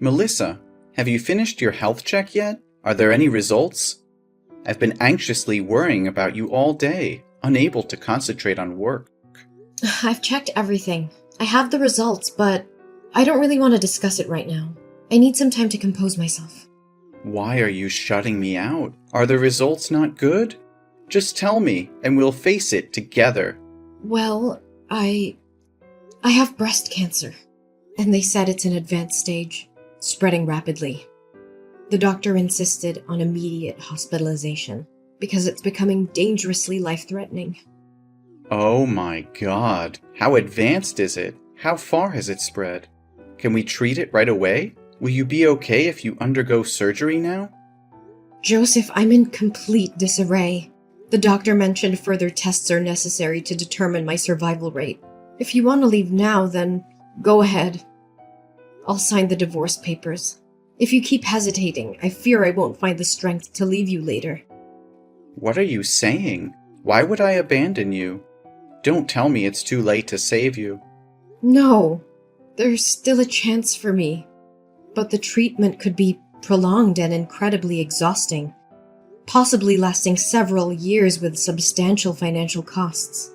Melissa, have you finished your health check yet? Are there any results? I've been anxiously worrying about you all day, unable to concentrate on work. I've checked everything. I have the results, but I don't really want to discuss it right now. I need some time to compose myself. Why are you shutting me out? Are the results not good? Just tell me, and we'll face it together. Well, I have breast cancer, and they said it's an advanced stage, spreading rapidly. The doctor insisted on immediate hospitalization because it's becoming dangerously life-threatening. Oh my God. How advanced is it? How far has it spread? Can we treat it right away? Will you be okay if you undergo surgery now? Joseph, I'm in complete disarray. The doctor mentioned further tests are necessary to determine my survival rate. If you want to leave now, then go ahead. I'll sign the divorce papers. If you keep hesitating, I fear I won't find the strength to leave you later. What are you saying? Why would I abandon you? Don't tell me it's too late to save you. No, there's still a chance for me. But the treatment could be prolonged and incredibly exhausting, possibly lasting several years with substantial financial costs.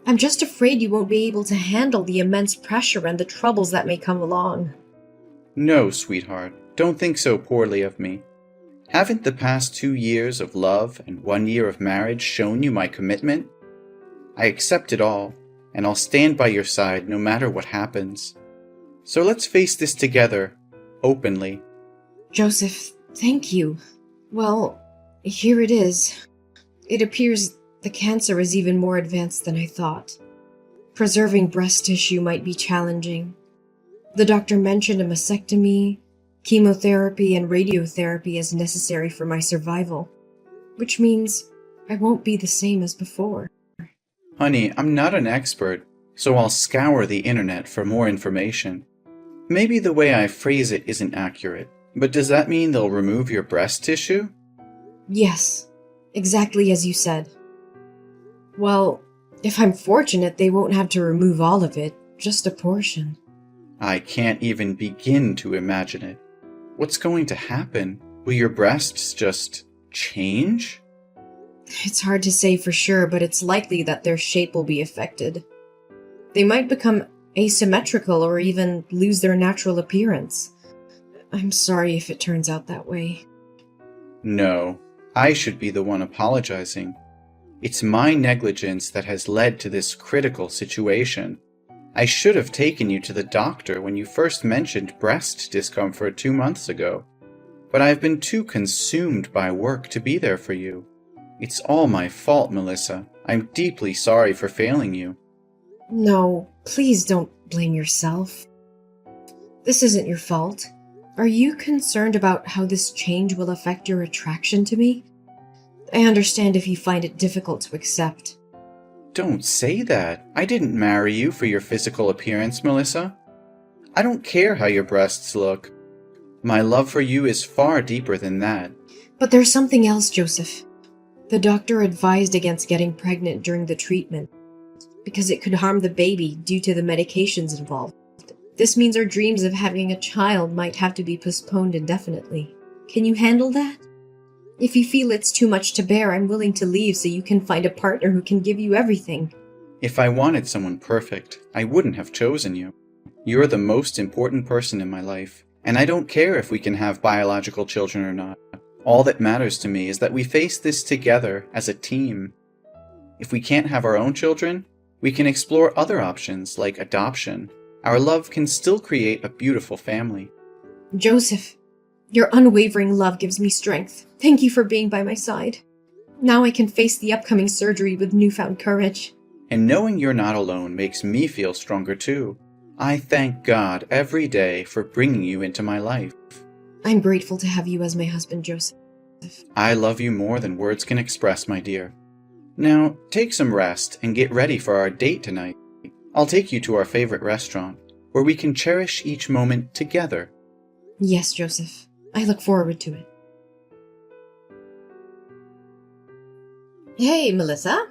I'm just afraid you won't be able to handle the immense pressure and the troubles that may come along. No, sweetheart, don't think so poorly of me. Haven't the past 2 years of love and 1 year of marriage shown you my commitment? I accept it all, and I'll stand by your side no matter what happens. So let's face this together, openly. Joseph, thank you. Well, here it is. It appears the cancer is even more advanced than I thought. Preserving breast tissue might be challenging. The doctor mentioned a mastectomy, chemotherapy, and radiotherapy as necessary for my survival, which means I won't be the same as before. Honey, I'm not an expert, so I'll scour the internet for more information. Maybe the way I phrase it isn't accurate, but does that mean they'll remove your breast tissue? Yes, exactly as you said. Well, if I'm fortunate, they won't have to remove all of it, just a portion. I can't even begin to imagine it. What's going to happen? Will your breasts just change? It's hard to say for sure, but it's likely that their shape will be affected. They might become asymmetrical or even lose their natural appearance. I'm sorry if it turns out that way. No, I should be the one apologizing. It's my negligence that has led to this critical situation. I should have taken you to the doctor when you first mentioned breast discomfort 2 months ago, but I've been too consumed by work to be there for you. It's all my fault, Melissa. I'm deeply sorry for failing you. No, please don't blame yourself. This isn't your fault. Are you concerned about how this change will affect your attraction to me? I understand if you find it difficult to accept. Don't say that. I didn't marry you for your physical appearance, Melissa. I don't care how your breasts look. My love for you is far deeper than that. But there's something else, Joseph. The doctor advised against getting pregnant during the treatment because it could harm the baby due to the medications involved. This means our dreams of having a child might have to be postponed indefinitely. Can you handle that? If you feel it's too much to bear, I'm willing to leave so you can find a partner who can give you everything. If I wanted someone perfect, I wouldn't have chosen you. You're the most important person in my life, and I don't care if we can have biological children or not. All that matters to me is that we face this together as a team. If we can't have our own children, we can explore other options like adoption. Our love can still create a beautiful family. Joseph, your unwavering love gives me strength. Thank you for being by my side. Now I can face the upcoming surgery with newfound courage. And knowing you're not alone makes me feel stronger too. I thank God every day for bringing you into my life. I'm grateful to have you as my husband, Joseph. I love you more than words can express, my dear. Now, take some rest and get ready for our date tonight. I'll take you to our favorite restaurant, where we can cherish each moment together. Yes, Joseph. I look forward to it. Hey, Melissa.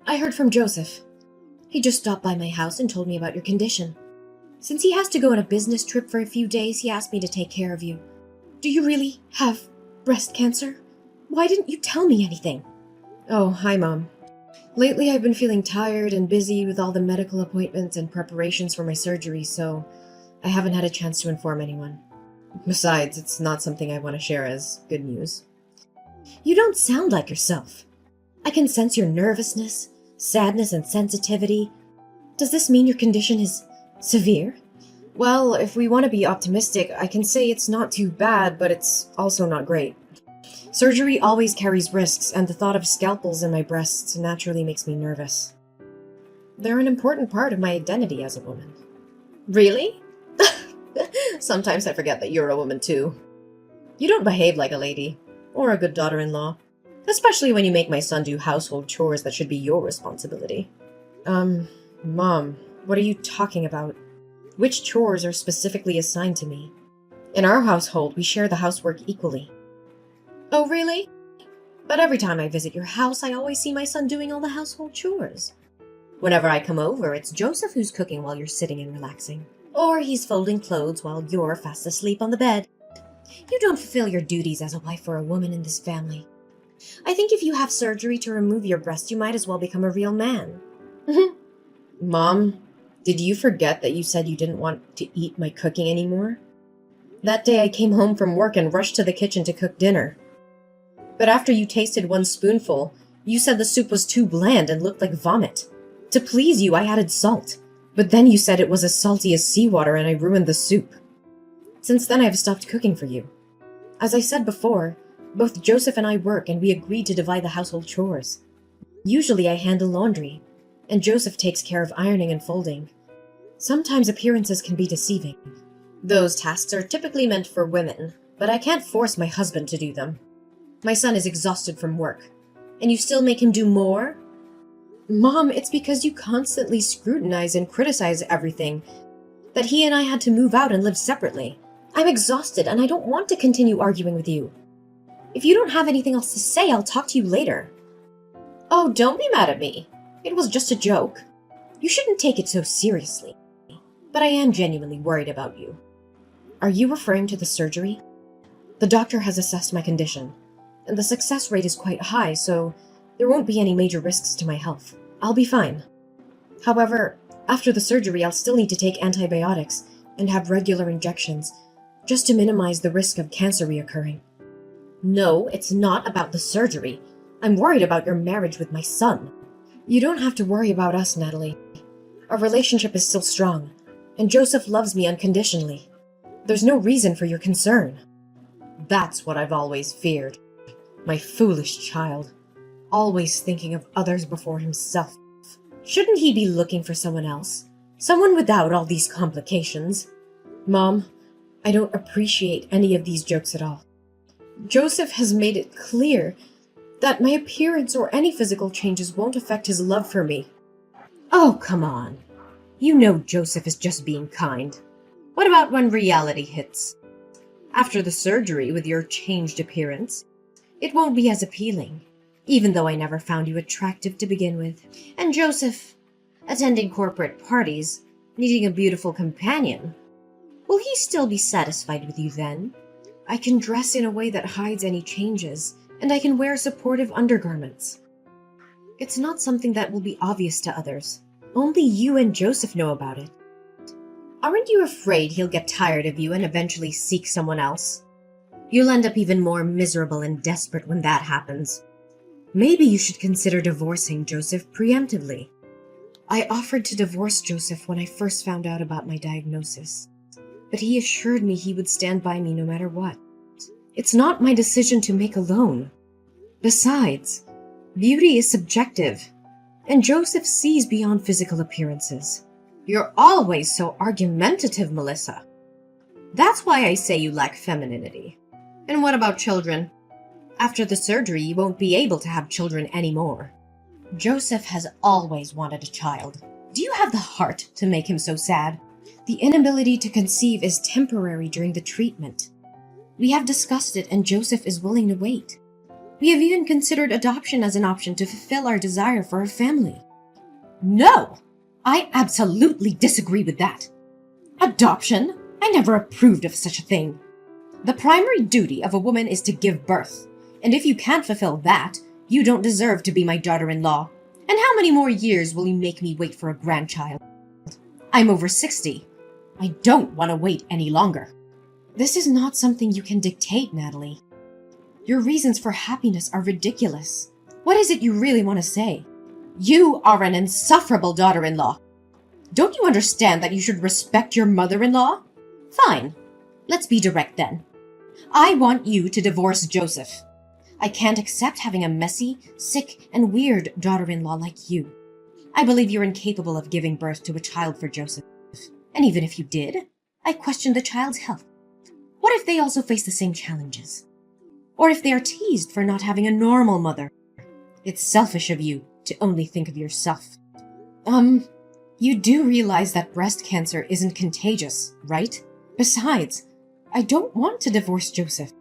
I heard from Joseph. He just stopped by my house and told me about your condition. Since he has to go on a business trip for a few days, he asked me to take care of you. Do you really have breast cancer? Why didn't you tell me anything? Oh, hi, Mom. Lately, I've been feeling tired and busy with all the medical appointments and preparations for my surgery, so I haven't had a chance to inform anyone. Besides, it's not something I want to share as good news. You don't sound like yourself. I can sense your nervousness, sadness, and sensitivity. Does this mean your condition is severe? Well, if we want to be optimistic, I can say it's not too bad, but it's also not great. Surgery always carries risks, and the thought of scalpels in my breasts naturally makes me nervous. They're an important part of my identity as a woman. Really? Sometimes I forget that you're a woman too. You don't behave like a lady, or a good daughter-in-law, especially when you make my son do household chores that should be your responsibility. Mom, what are you talking about? Which chores are specifically assigned to me? In our household, we share the housework equally. Oh, really? But every time I visit your house, I always see my son doing all the household chores. Whenever I come over, it's Joseph who's cooking while you're sitting and relaxing. Or he's folding clothes while you're fast asleep on the bed. You don't fulfill your duties as a wife or a woman in this family. I think if you have surgery to remove your breast, you might as well become a real man. Mom, did you forget that you said you didn't want to eat my cooking anymore? That day I came home from work and rushed to the kitchen to cook dinner. But after you tasted one spoonful, you said the soup was too bland and looked like vomit. To please you, I added salt. But then you said it was as salty as seawater and I ruined the soup. Since then, I've stopped cooking for you. As I said before, both Joseph and I work and we agreed to divide the household chores. Usually I handle laundry, and Joseph takes care of ironing and folding. Sometimes appearances can be deceiving. Those tasks are typically meant for women, but I can't force my husband to do them. My son is exhausted from work, and you still make him do more? Mom, it's because you constantly scrutinize and criticize everything that he and I had to move out and live separately. I'm exhausted, and I don't want to continue arguing with you. If you don't have anything else to say, I'll talk to you later. Oh, don't be mad at me. It was just a joke. You shouldn't take it so seriously. But I am genuinely worried about you. Are you referring to the surgery? The doctor has assessed my condition, and the success rate is quite high, so there won't be any major risks to my health. I'll be fine. However, after the surgery, I'll still need to take antibiotics and have regular injections, just to minimize the risk of cancer reoccurring. No, it's not about the surgery. I'm worried about your marriage with my son. You don't have to worry about us, Natalie. Our relationship is still strong, and Joseph loves me unconditionally. There's no reason for your concern. That's what I've always feared. My foolish child, always thinking of others before himself. Shouldn't he be looking for someone else? Someone without all these complications? Mom, I don't appreciate any of these jokes at all. Joseph has made it clear that my appearance or any physical changes won't affect his love for me. Oh, come on. You know Joseph is just being kind. What about when reality hits? After the surgery with your changed appearance, it won't be as appealing, even though I never found you attractive to begin with. And Joseph, attending corporate parties, needing a beautiful companion, will he still be satisfied with you then? I can dress in a way that hides any changes, and I can wear supportive undergarments. It's not something that will be obvious to others. Only you and Joseph know about it. Aren't you afraid he'll get tired of you and eventually seek someone else? You'll end up even more miserable and desperate when that happens. Maybe you should consider divorcing Joseph preemptively. I offered to divorce Joseph when I first found out about my diagnosis, but he assured me he would stand by me no matter what. It's not my decision to make alone. Besides, beauty is subjective, and Joseph sees beyond physical appearances. You're always so argumentative, Melissa. That's why I say you lack femininity. And what about children? After the surgery, you won't be able to have children anymore. Joseph has always wanted a child. Do you have the heart to make him so sad? The inability to conceive is temporary during the treatment. We have discussed it, and Joseph is willing to wait. We have even considered adoption as an option to fulfill our desire for a family. No! I absolutely disagree with that. Adoption? I never approved of such a thing. The primary duty of a woman is to give birth, and if you can't fulfill that, you don't deserve to be my daughter-in-law. And how many more years will you make me wait for a grandchild? I'm over 60. I don't want to wait any longer. This is not something you can dictate, Natalie. Your reasons for happiness are ridiculous. What is it you really want to say? You are an insufferable daughter-in-law. Don't you understand that you should respect your mother-in-law? Fine. Let's be direct then. I want you to divorce Joseph. I can't accept having a messy, sick, and weird daughter-in-law like you. I believe you're incapable of giving birth to a child for Joseph. And even if you did, I question the child's health. What if they also face the same challenges? Or if they are teased for not having a normal mother? It's selfish of you to only think of yourself. You do realize that breast cancer isn't contagious, right? Besides, I don't want to divorce Joseph.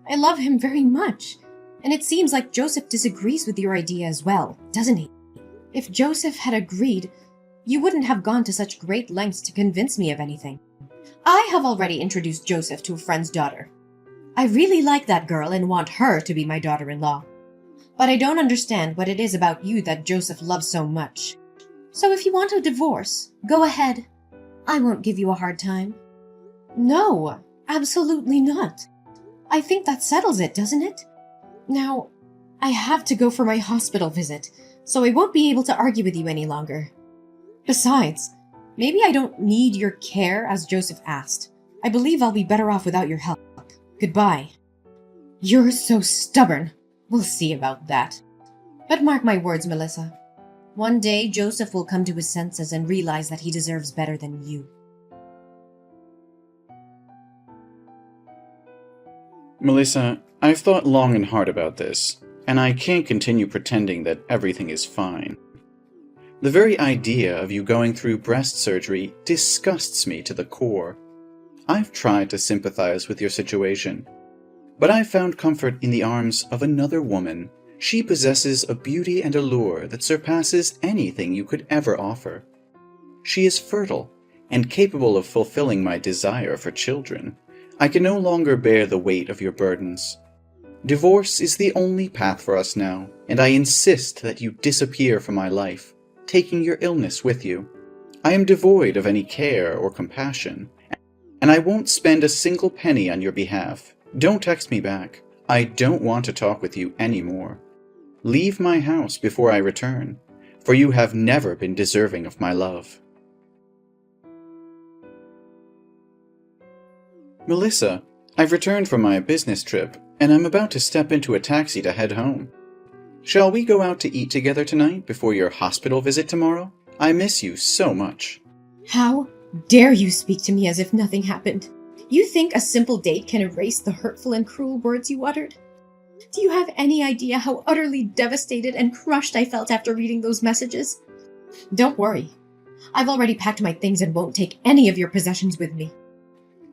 I love him very much, and it seems like Joseph disagrees with your idea as well, doesn't he? If Joseph had agreed, you wouldn't have gone to such great lengths to convince me of anything. I have already introduced Joseph to a friend's daughter. I really like that girl and want her to be my daughter-in-law. But I don't understand what it is about you that Joseph loves so much. So if you want a divorce, go ahead. I won't give you a hard time. No, absolutely not. I think that settles it, doesn't it? Now, I have to go for my hospital visit, so I won't be able to argue with you any longer. Besides, maybe I don't need your care as Joseph asked. I believe I'll be better off without your help. Goodbye. You're so stubborn. We'll see about that. But mark my words, Melissa. One day, Joseph will come to his senses and realize that he deserves better than you. Melissa, I've thought long and hard about this, and I can't continue pretending that everything is fine. The very idea of you going through breast surgery disgusts me to the core. I've tried to sympathize with your situation, but I've found comfort in the arms of another woman. She possesses a beauty and allure that surpasses anything you could ever offer. She is fertile and capable of fulfilling my desire for children. I can no longer bear the weight of your burdens. Divorce is the only path for us now, and I insist that you disappear from my life, taking your illness with you. I am devoid of any care or compassion, and I won't spend a single penny on your behalf. Don't text me back. I don't want to talk with you anymore. Leave my house before I return, for you have never been deserving of my love. Melissa, I've returned from my business trip, and I'm about to step into a taxi to head home. Shall we go out to eat together tonight before your hospital visit tomorrow? I miss you so much. How dare you speak to me as if nothing happened? You think a simple date can erase the hurtful and cruel words you uttered? Do you have any idea how utterly devastated and crushed I felt after reading those messages? Don't worry. I've already packed my things and won't take any of your possessions with me.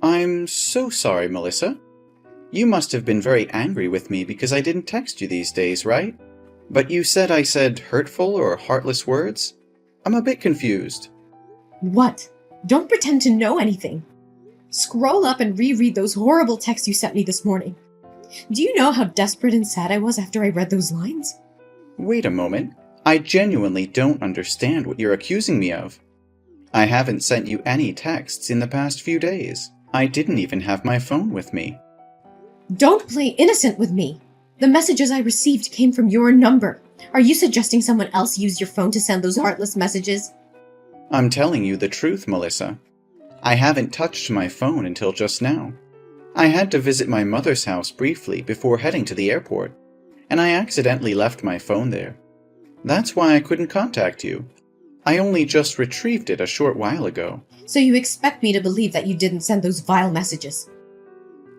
I'm so sorry, Melissa. You must have been very angry with me because I didn't text you these days, right? But you said I said hurtful or heartless words? I'm a bit confused. What? Don't pretend to know anything. Scroll up and reread those horrible texts you sent me this morning. Do you know how desperate and sad I was after I read those lines? Wait a moment. I genuinely don't understand what you're accusing me of. I haven't sent you any texts in the past few days. I didn't even have my phone with me. Don't play innocent with me. The messages I received came from your number. Are you suggesting someone else used your phone to send those heartless messages? I'm telling you the truth, Melissa. I haven't touched my phone until just now. I had to visit my mother's house briefly before heading to the airport, and I accidentally left my phone there. That's why I couldn't contact you. I only just retrieved it a short while ago. So you expect me to believe that you didn't send those vile messages?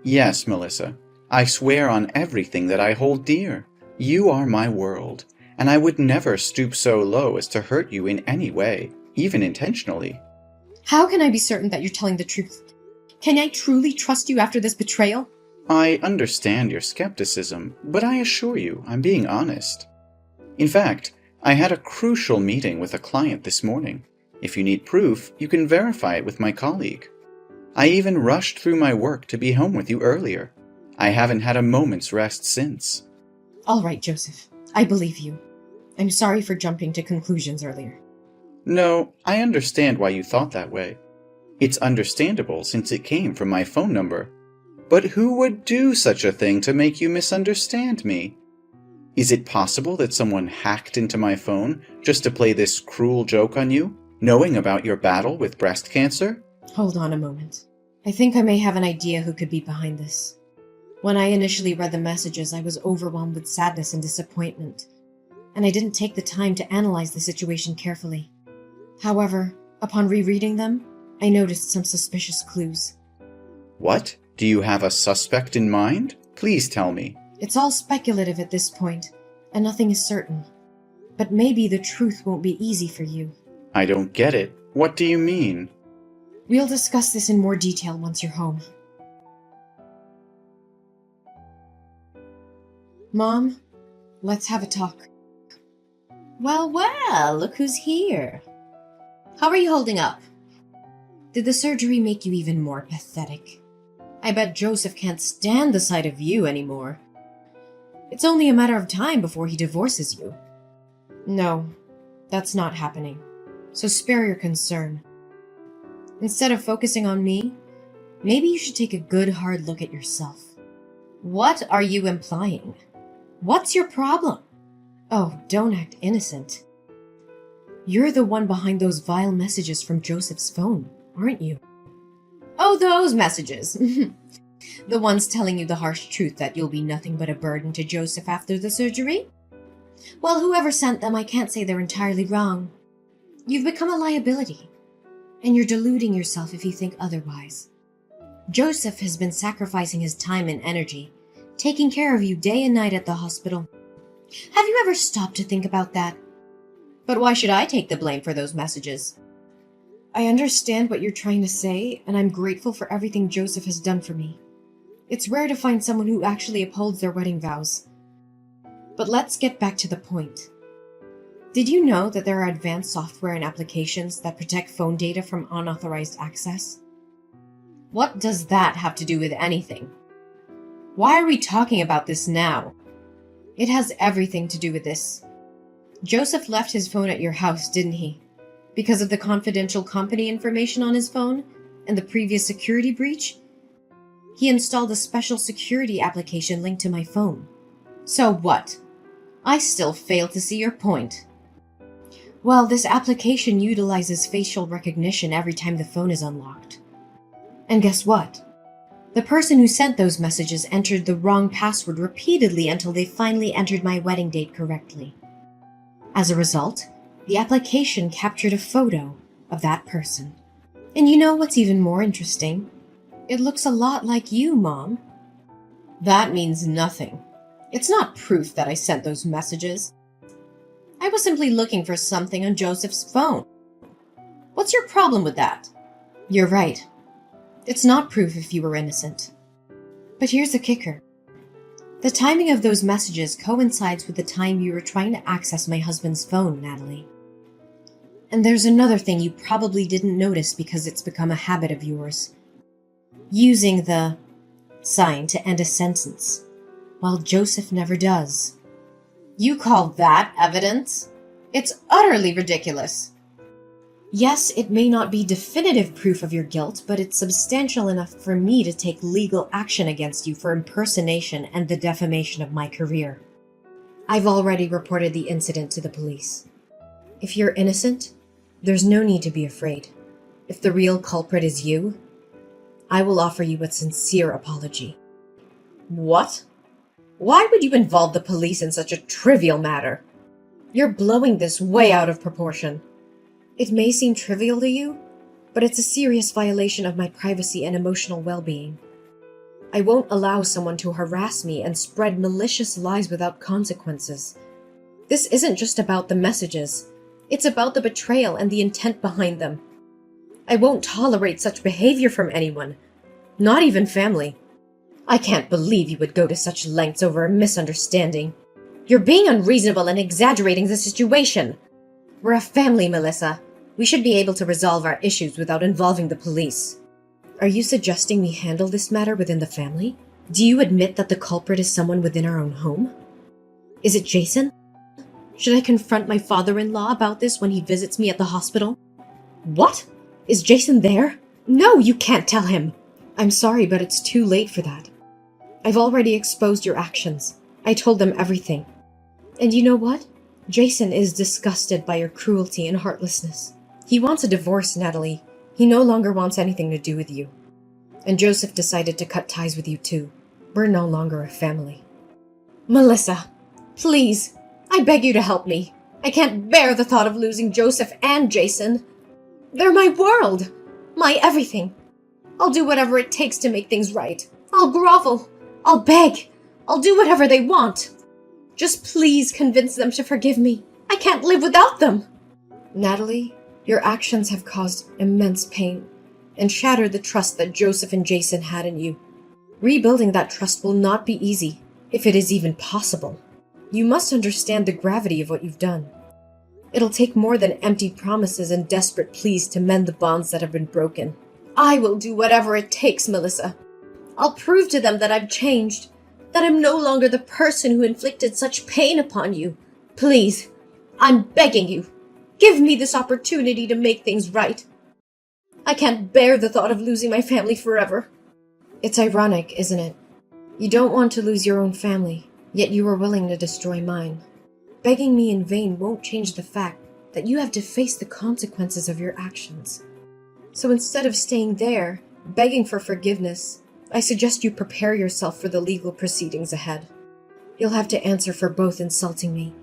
Yes, Melissa. I swear on everything that I hold dear. You are my world, and I would never stoop so low as to hurt you in any way, even intentionally. How can I be certain that you're telling the truth? Can I truly trust you after this betrayal? I understand your skepticism, but I assure you I'm being honest. In fact, I had a crucial meeting with a client this morning. If you need proof, you can verify it with my colleague. I even rushed through my work to be home with you earlier. I haven't had a moment's rest since. All right, Joseph. I believe you. I'm sorry for jumping to conclusions earlier. No, I understand why you thought that way. It's understandable since it came from my phone number. But who would do such a thing to make you misunderstand me? Is it possible that someone hacked into my phone just to play this cruel joke on you, knowing about your battle with breast cancer? Hold on a moment. I think I may have an idea who could be behind this. When I initially read the messages, I was overwhelmed with sadness and disappointment, and I didn't take the time to analyze the situation carefully. However, upon rereading them, I noticed some suspicious clues. What? Do you have a suspect in mind? Please tell me. It's all speculative at this point, and nothing is certain. But maybe the truth won't be easy for you. I don't get it. What do you mean? We'll discuss this in more detail once you're home. Mom, let's have a talk. Well, look who's here. How are you holding up? Did the surgery make you even more pathetic? I bet Joseph can't stand the sight of you anymore. It's only a matter of time before he divorces you. No, that's not happening. So spare your concern. Instead of focusing on me, maybe you should take a good hard look at yourself. What are you implying? What's your problem? Oh, don't act innocent. You're the one behind those vile messages from Joseph's phone, aren't you? Oh, those messages. The ones telling you the harsh truth that you'll be nothing but a burden to Joseph after the surgery? Well, whoever sent them, I can't say they're entirely wrong. You've become a liability, and you're deluding yourself if you think otherwise. Joseph has been sacrificing his time and energy, taking care of you day and night at the hospital. Have you ever stopped to think about that? But why should I take the blame for those messages? I understand what you're trying to say, and I'm grateful for everything Joseph has done for me. It's rare to find someone who actually upholds their wedding vows. But let's get back to the point. Did you know that there are advanced software and applications that protect phone data from unauthorized access? What does that have to do with anything? Why are we talking about this now? It has everything to do with this. Joseph left his phone at your house, didn't he? Because of the confidential company information on his phone and the previous security breach? He installed a special security application linked to my phone. So what? I still fail to see your point. Well, this application utilizes facial recognition every time the phone is unlocked. And guess what? The person who sent those messages entered the wrong password repeatedly until they finally entered my wedding date correctly. As a result, the application captured a photo of that person. And you know what's even more interesting? It looks a lot like you, Mom. That means nothing. It's not proof that I sent those messages. I was simply looking for something on Joseph's phone. What's your problem with that? You're right. It's not proof if you were innocent. But here's the kicker. The timing of those messages coincides with the time you were trying to access my husband's phone, Natalie. And there's another thing you probably didn't notice because it's become a habit of yours. Using the sign to end a sentence, while Joseph never does. You call that evidence? It's utterly ridiculous. Yes, it may not be definitive proof of your guilt, but it's substantial enough for me to take legal action against you for impersonation and the defamation of my career. I've already reported the incident to the police. If you're innocent, there's no need to be afraid. If the real culprit is you, I will offer you a sincere apology. What? Why would you involve the police in such a trivial matter? You're blowing this way out of proportion. It may seem trivial to you, but it's a serious violation of my privacy and emotional well-being. I won't allow someone to harass me and spread malicious lies without consequences. This isn't just about the messages. It's about the betrayal and the intent behind them. I won't tolerate such behavior from anyone, not even family. I can't believe you would go to such lengths over a misunderstanding. You're being unreasonable and exaggerating the situation. We're a family, Melissa. We should be able to resolve our issues without involving the police. Are you suggesting we handle this matter within the family? Do you admit that the culprit is someone within our own home? Is it Jason? Should I confront my father-in-law about this when he visits me at the hospital? What? Is Jason there? No, you can't tell him! I'm sorry, but it's too late for that. I've already exposed your actions. I told them everything. And you know what? Jason is disgusted by your cruelty and heartlessness. He wants a divorce, Natalie. He no longer wants anything to do with you. And Joseph decided to cut ties with you too. We're no longer a family. Melissa, please, I beg you to help me. I can't bear the thought of losing Joseph and Jason. They're my world, my everything. I'll do whatever it takes to make things right. I'll grovel. I'll beg. I'll do whatever they want. Just please convince them to forgive me. I can't live without them. Natalie, your actions have caused immense pain and shattered the trust that Joseph and Jason had in you. Rebuilding that trust will not be easy, if it is even possible. You must understand the gravity of what you've done. It'll take more than empty promises and desperate pleas to mend the bonds that have been broken. I will do whatever it takes, Melissa. I'll prove to them that I've changed, that I'm no longer the person who inflicted such pain upon you. Please, I'm begging you, give me this opportunity to make things right. I can't bear the thought of losing my family forever. It's ironic, isn't it? You don't want to lose your own family, yet you are willing to destroy mine. Begging me in vain won't change the fact that you have to face the consequences of your actions. So instead of staying there, begging for forgiveness, I suggest you prepare yourself for the legal proceedings ahead. You'll have to answer for both insulting me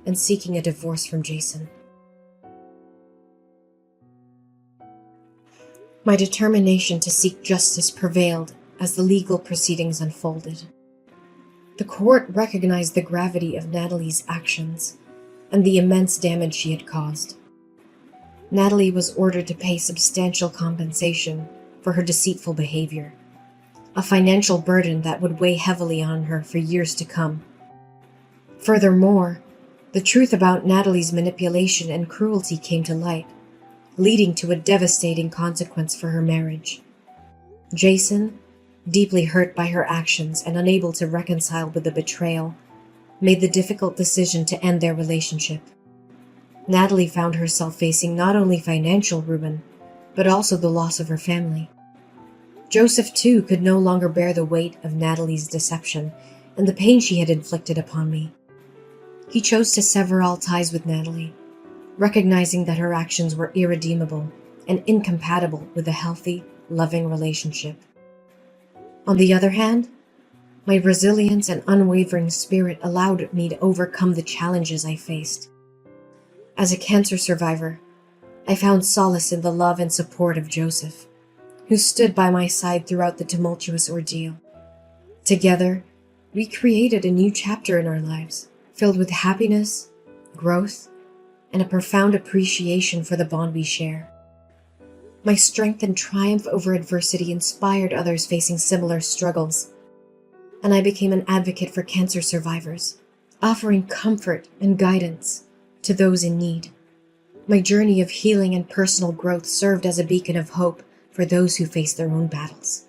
and seeking a divorce from Jason. My determination to seek justice prevailed as the legal proceedings unfolded. The court recognized the gravity of Natalie's actions and the immense damage she had caused. Natalie was ordered to pay substantial compensation for her deceitful behavior, a financial burden that would weigh heavily on her for years to come. Furthermore, the truth about Natalie's manipulation and cruelty came to light, leading to a devastating consequence for her marriage. Jason, deeply hurt by her actions and unable to reconcile with the betrayal, made the difficult decision to end their relationship. Natalie found herself facing not only financial ruin, but also the loss of her family. Joseph, too, could no longer bear the weight of Natalie's deception and the pain she had inflicted upon me. He chose to sever all ties with Natalie, recognizing that her actions were irredeemable and incompatible with a healthy, loving relationship. On the other hand, my resilience and unwavering spirit allowed me to overcome the challenges I faced. As a cancer survivor, I found solace in the love and support of Joseph, who stood by my side throughout the tumultuous ordeal. Together, we created a new chapter in our lives, filled with happiness, growth, and a profound appreciation for the bond we share. My strength and triumph over adversity inspired others facing similar struggles, and I became an advocate for cancer survivors, offering comfort and guidance to those in need. My journey of healing and personal growth served as a beacon of hope for those who face their own battles.